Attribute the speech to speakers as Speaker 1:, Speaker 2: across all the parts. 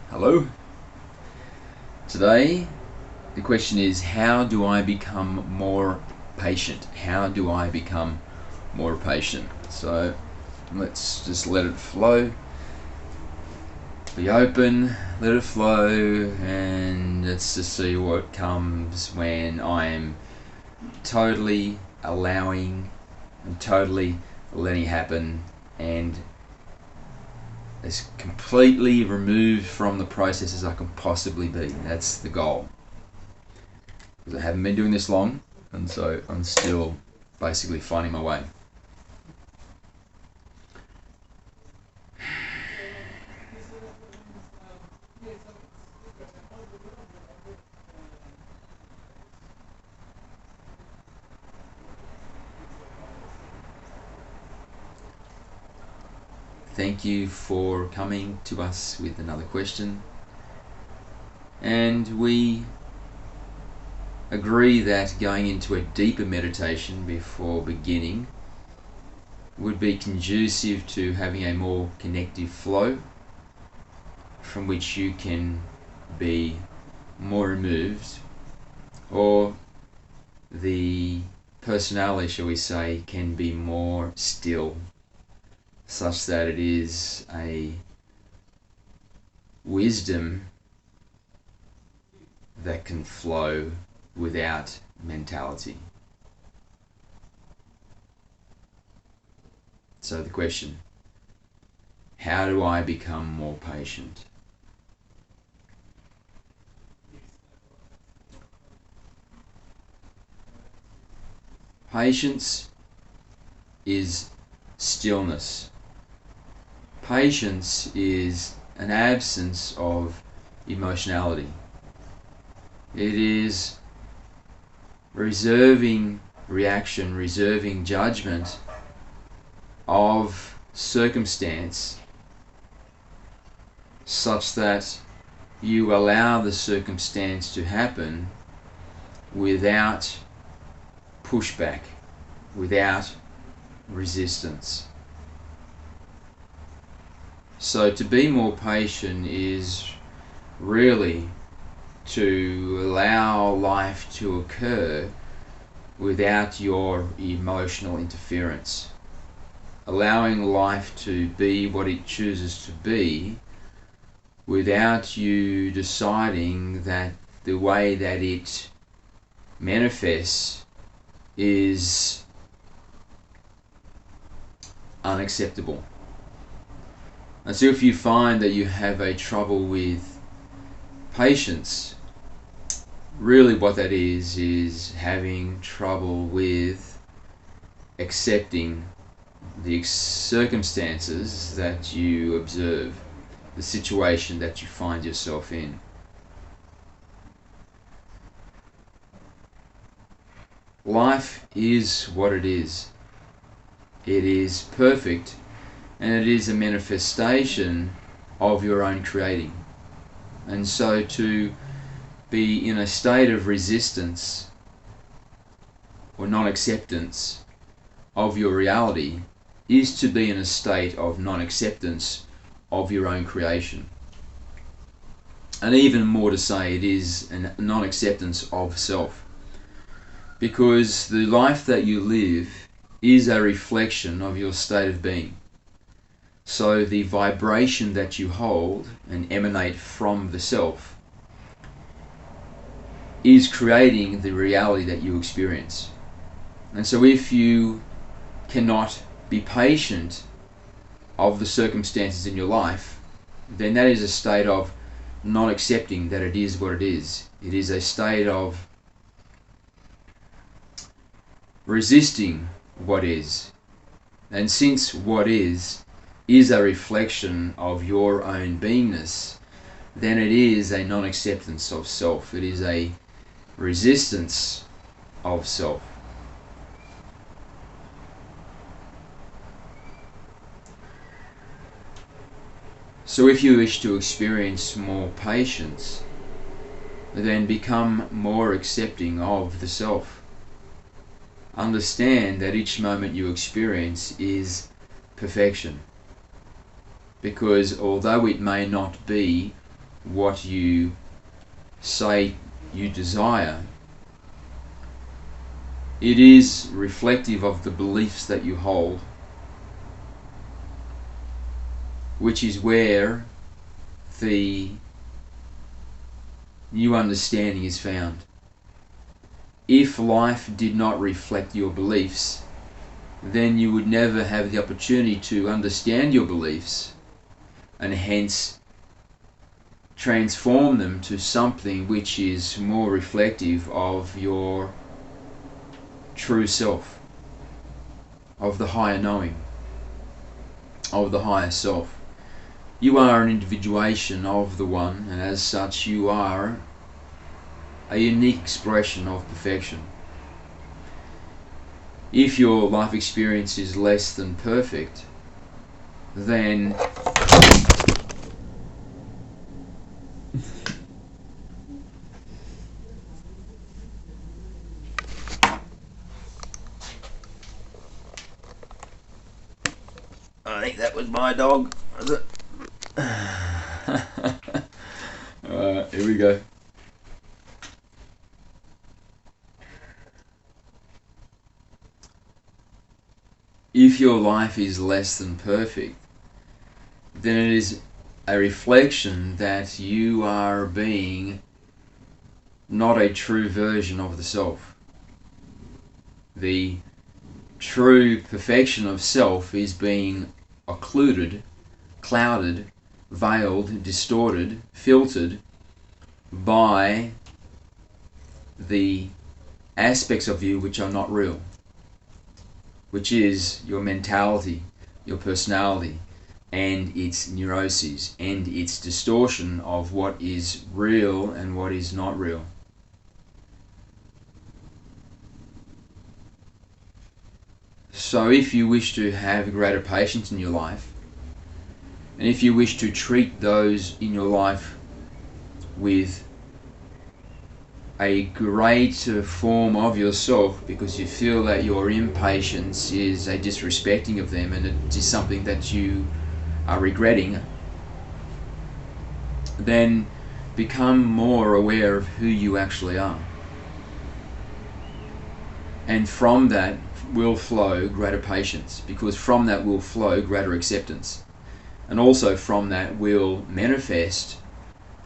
Speaker 1: Hello. Today the question is, how do I become more patient? How do I become more patient? So let's just let it flow. Be open, let it flow, and let's just see what comes when I am totally allowing and totally letting it happen and as completely removed from the process as I can possibly be. That's the goal. Because I haven't been doing this long, and so I'm still basically finding my way. Thank you for coming to us with another question. And we agree that going into a deeper meditation before beginning would be conducive to having a more connective flow from which you can be more removed, or the personality, shall we say, can be more still, such that it is a wisdom that can flow without mentality. So the question, how do I become more patient? Patience is stillness. Patience is an absence of emotionality. It is reserving reaction, reserving judgment of circumstance such that you allow the circumstance to happen without pushback, without resistance. So to be more patient is really to allow life to occur without your emotional interference. Allowing life to be what it chooses to be without you deciding that the way that it manifests is unacceptable. And so if you find that you have a trouble with patience, really what that is having trouble with accepting the circumstances that you observe, the situation that you find yourself in. Life is what it is. It is perfect, and it is a manifestation of your own creating. And so to be in a state of resistance or non-acceptance of your reality is to be in a state of non-acceptance of your own creation. And even more to say, it is a non-acceptance of self. Because the life that you live is a reflection of your state of being. So the vibration that you hold and emanate from the self is creating the reality that you experience. And so if you cannot be patient of the circumstances in your life, then that is a state of not accepting that it is what it is. It is a state of resisting what is. And since what is a reflection of your own beingness, then it is a non-acceptance of self. It is a resistance of self. So if you wish to experience more patience, then become more accepting of the self. Understand that each moment you experience is perfection. Because although it may not be what you say you desire, it is reflective of the beliefs that you hold, which is where the new understanding is found. If life did not reflect your beliefs, then you would never have the opportunity to understand your beliefs and hence transform them to something which is more reflective of your true self, of the higher knowing, of the higher self. You are an individuation of the One, and as such you are a unique expression of perfection. If your life experience is less than perfect, then I think that was my dog. Was it? Here we go. If your life is less than perfect, then it is a reflection that you are being not a true version of the self. The true perfection of self is being occluded, clouded, veiled, distorted, filtered by the aspects of you which are not real, which is your mentality, your personality, and its neuroses, and its distortion of what is real and what is not real. So if you wish to have greater patience in your life, and if you wish to treat those in your life with a greater form of yourself, because you feel that your impatience is a disrespecting of them and it is something that you are regretting, then become more aware of who you actually are. And from that will flow greater patience, because from that will flow greater acceptance. And also from that will manifest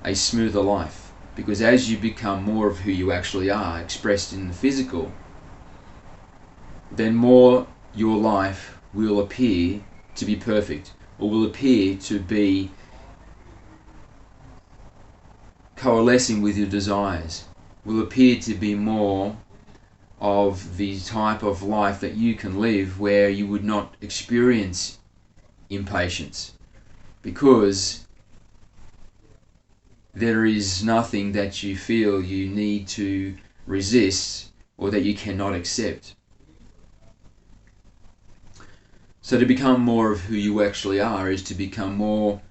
Speaker 1: a smoother life, because as you become more of who you actually are, expressed in the physical, then more your life will appear to be perfect, or will appear to be coalescing with your desires, will appear to be more of the type of life that you can live where you would not experience impatience, because there is nothing that you feel you need to resist or that you cannot accept. So to become more of who you actually are is to become more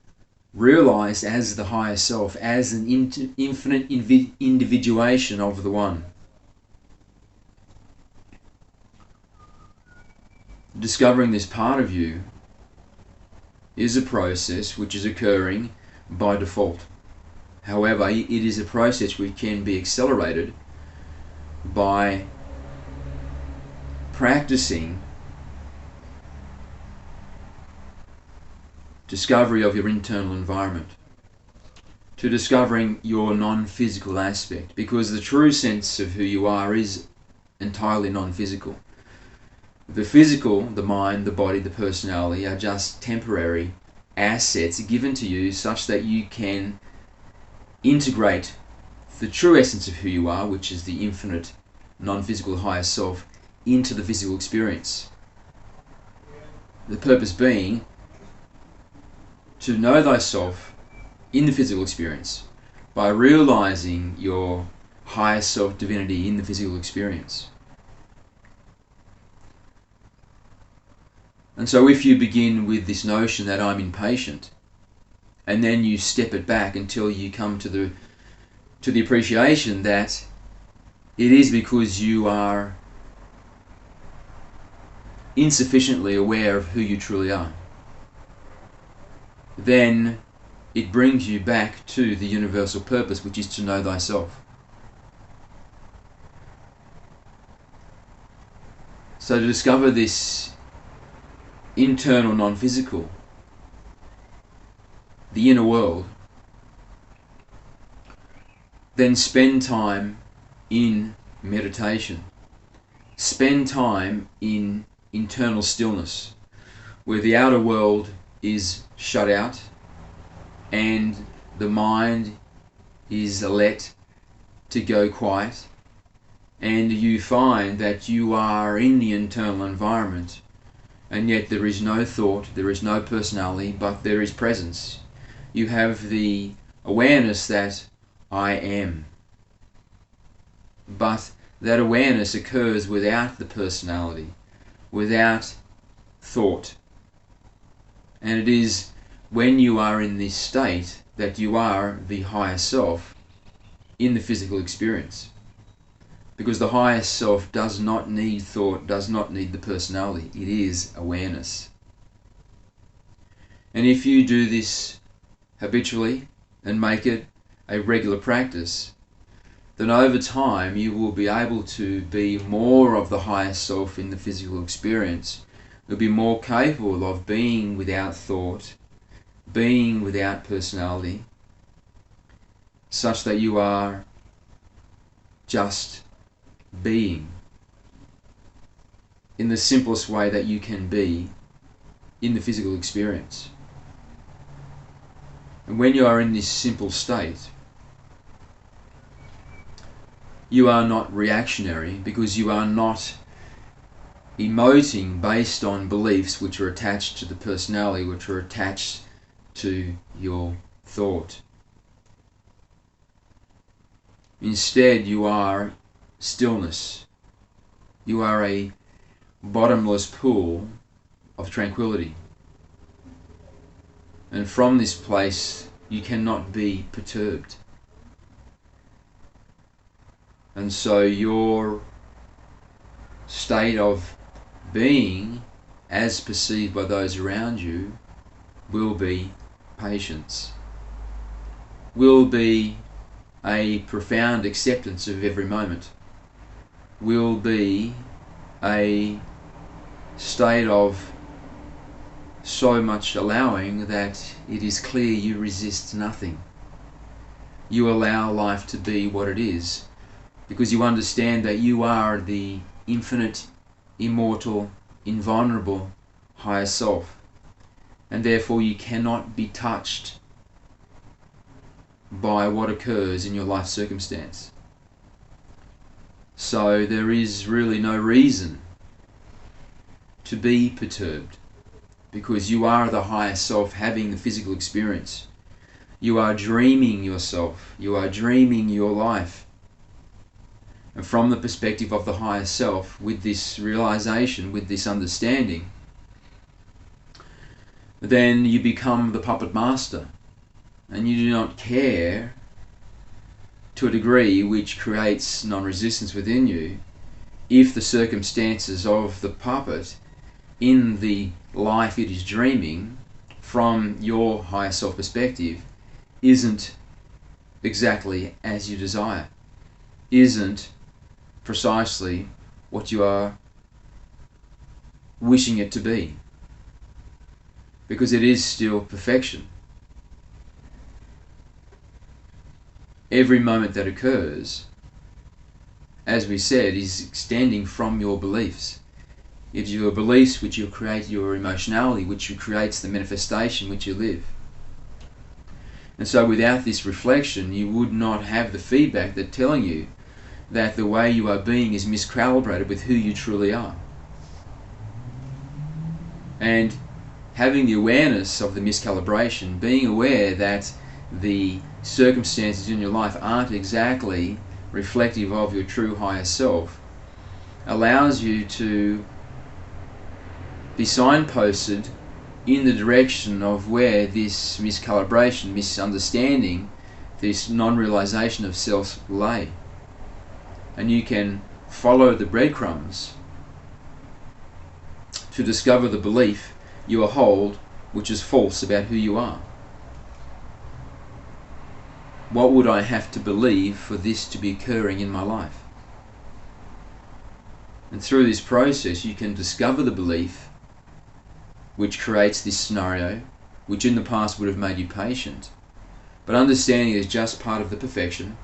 Speaker 1: realized as the higher self, as an infinite individuation of the One. Discovering this part of you is a process which is occurring by default. However, it is a process which can be accelerated by practicing discovery of your internal environment, to discovering your non-physical aspect, because the true sense of who you are is entirely non-physical. The physical, the mind, the body, the personality are just temporary assets given to you such that you can integrate the true essence of who you are, which is the infinite, non-physical higher self, into the physical experience. The purpose being to know thyself in the physical experience by realizing your higher self divinity in the physical experience. And so if you begin with this notion that I'm impatient, and then you step it back until you come to the appreciation that it is because you are insufficiently aware of who you truly are, then it brings you back to the universal purpose, which is to know thyself. So to discover this internal non-physical, the inner world, then spend time in meditation. Spend time in internal stillness, where the outer world is shut out and the mind is let to go quiet, and you find that you are in the internal environment, and yet there is no thought, there is no personality, but there is presence. You have the awareness that I am. But that awareness occurs without the personality, without thought. And it is when you are in this state that you are the higher self in the physical experience. Because the higher self does not need thought, does not need the personality. It is awareness. And if you do this habitually and make it a regular practice, then over time you will be able to be more of the higher self in the physical experience. You'll be more capable of being without thought, being without personality, such that you are just being in the simplest way that you can be in the physical experience. And when you are in this simple state, you are not reactionary, because you are not emoting based on beliefs which are attached to the personality, which are attached to your thought. Instead, you are stillness. You are a bottomless pool of tranquility. And from this place, you cannot be perturbed. And so your state of being, as perceived by those around you, will be patience, will be a profound acceptance of every moment, will be a state of so much allowing that it is clear you resist nothing. You allow life to be what it is, because you understand that you are the infinite, immortal, invulnerable higher self, and therefore you cannot be touched by what occurs in your life circumstance. So there is really no reason to be perturbed, because you are the higher self having the physical experience. You are dreaming yourself, you are dreaming your life. And from the perspective of the higher self, with this realization, with this understanding, then you become the puppet master, and you do not care to a degree which creates non-resistance within you if the circumstances of the puppet in the life it is dreaming from your higher self perspective isn't exactly as you desire, isn't precisely what you are wishing it to be, because it is still perfection. Every moment that occurs, as we said, is extending from your beliefs. It's your beliefs which you create your emotionality, which creates the manifestation which you live. And so without this reflection, you would not have the feedback that telling you that the way you are being is miscalibrated with who you truly are. And having the awareness of the miscalibration, being aware that the circumstances in your life aren't exactly reflective of your true higher self, allows you to be signposted in the direction of where this miscalibration, misunderstanding, this non-realization of self lay. And you can follow the breadcrumbs to discover the belief you hold which is false about who you are. What would I have to believe for this to be occurring in my life? And through this process, you can discover the belief which creates this scenario, which in the past would have made you patient. But understanding it is just part of the perfection.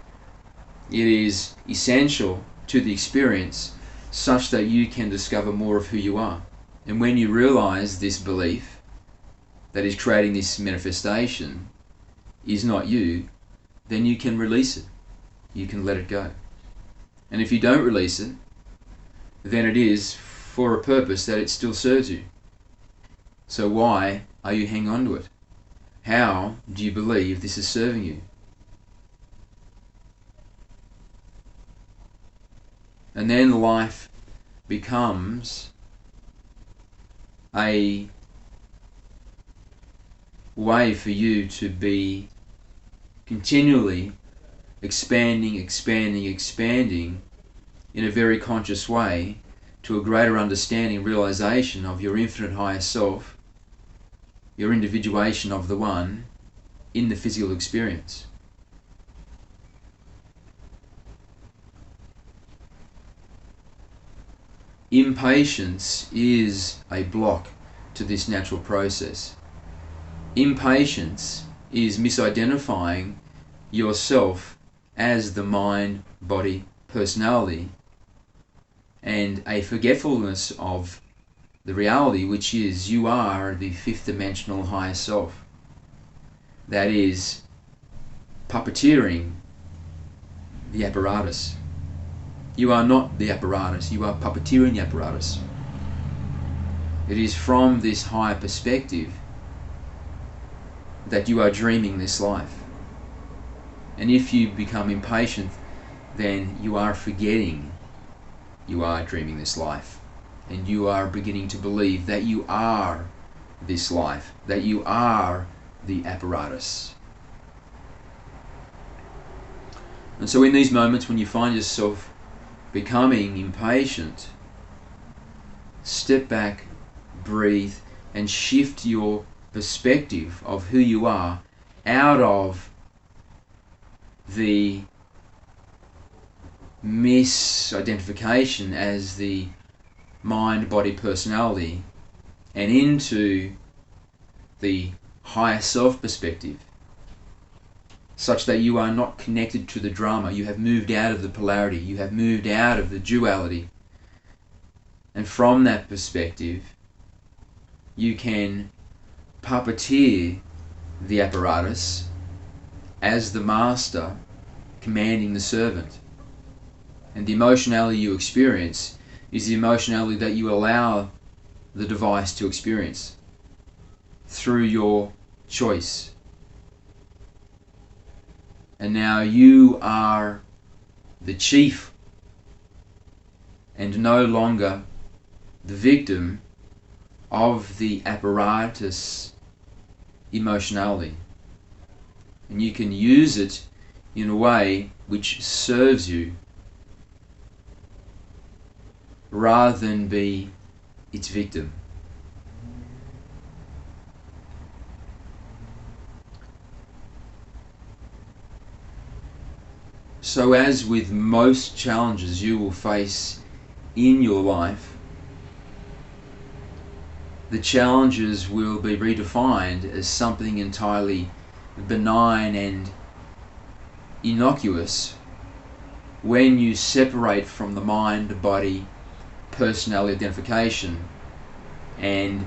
Speaker 1: It is essential to the experience such that you can discover more of who you are. And when you realize this belief that is creating this manifestation is not you, then you can release it. You can let it go. And if you don't release it, then it is for a purpose that it still serves you. So why are you hanging on to it? How do you believe this is serving you? And then life becomes a way for you to be continually expanding in a very conscious way to a greater understanding, realization of your infinite higher self, your individuation of the one in the physical experience. Impatience is a block to this natural process. Impatience is misidentifying yourself as the mind, body, personality, and a forgetfulness of the reality, which is you are the fifth dimensional higher self. That is puppeteering the apparatus. You are not the apparatus, you are puppeteering the apparatus. It is from this higher perspective that you are dreaming this life. And if you become impatient, then you are forgetting you are dreaming this life. And you are beginning to believe that you are this life, that you are the apparatus. And so in these moments when you find yourself becoming impatient, step back, breathe, and shift your perspective of who you are out of the misidentification as the mind, body, personality, and into the higher self perspective, such that you are not connected to the drama. You have moved out of the polarity, you have moved out of the duality, and from that perspective you can puppeteer the apparatus as the master commanding the servant. And the emotionality you experience is the emotionality that you allow the device to experience through your choice. And now you are the chief and no longer the victim of the apparatus emotionality. And you can use it in a way which serves you rather than be its victim. So as with most challenges you will face in your life, the challenges will be redefined as something entirely benign and innocuous when you separate from the mind, body, personality identification and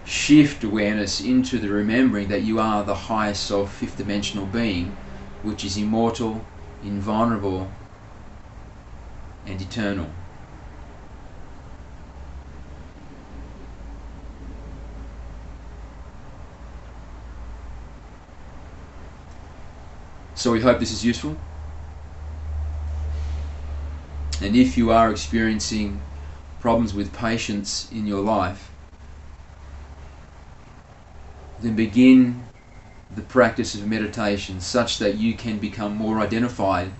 Speaker 1: shift awareness into the remembering that you are the higher self, fifth dimensional being, which is immortal, invulnerable, and eternal. So we hope this is useful. And if you are experiencing problems with patience in your life, then begin the practice of meditation such that you can become more identified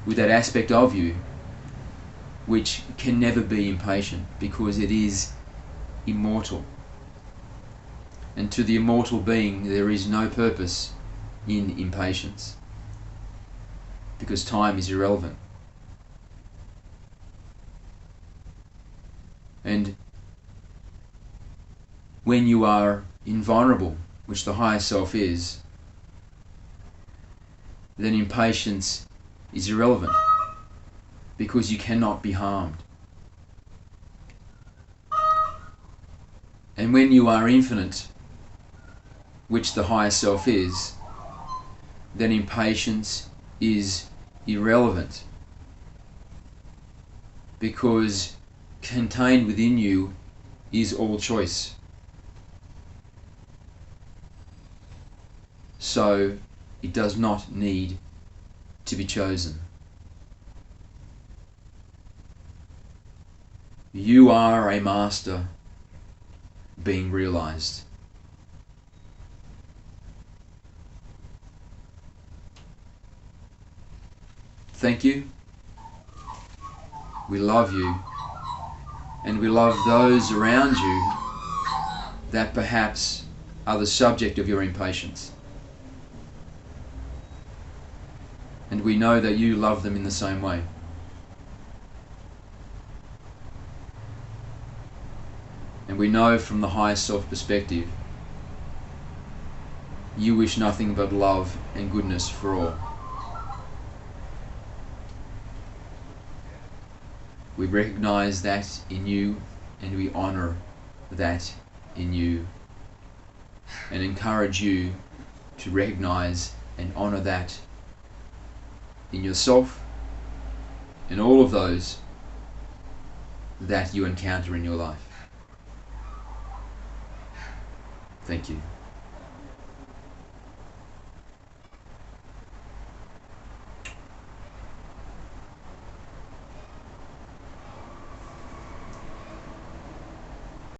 Speaker 1: with that aspect of you which can never be impatient, because it is immortal. And to the immortal being there is no purpose in impatience. because time is irrelevant. And when you are invulnerable, which the higher self is, then impatience is irrelevant because you cannot be harmed. And when you are infinite, which the higher self is, then impatience is irrelevant because contained within you is all choice. So it does not need to be chosen. You are a master being realized. Thank you. We love you. And we love those around you that perhaps are the subject of your impatience. And we know that you love them in the same way. And we know from the higher self perspective, you wish nothing but love and goodness for all. We recognize that in you, and we honor that in you, and encourage you to recognize and honor that in yourself and all of those that you encounter in your life. Thank you.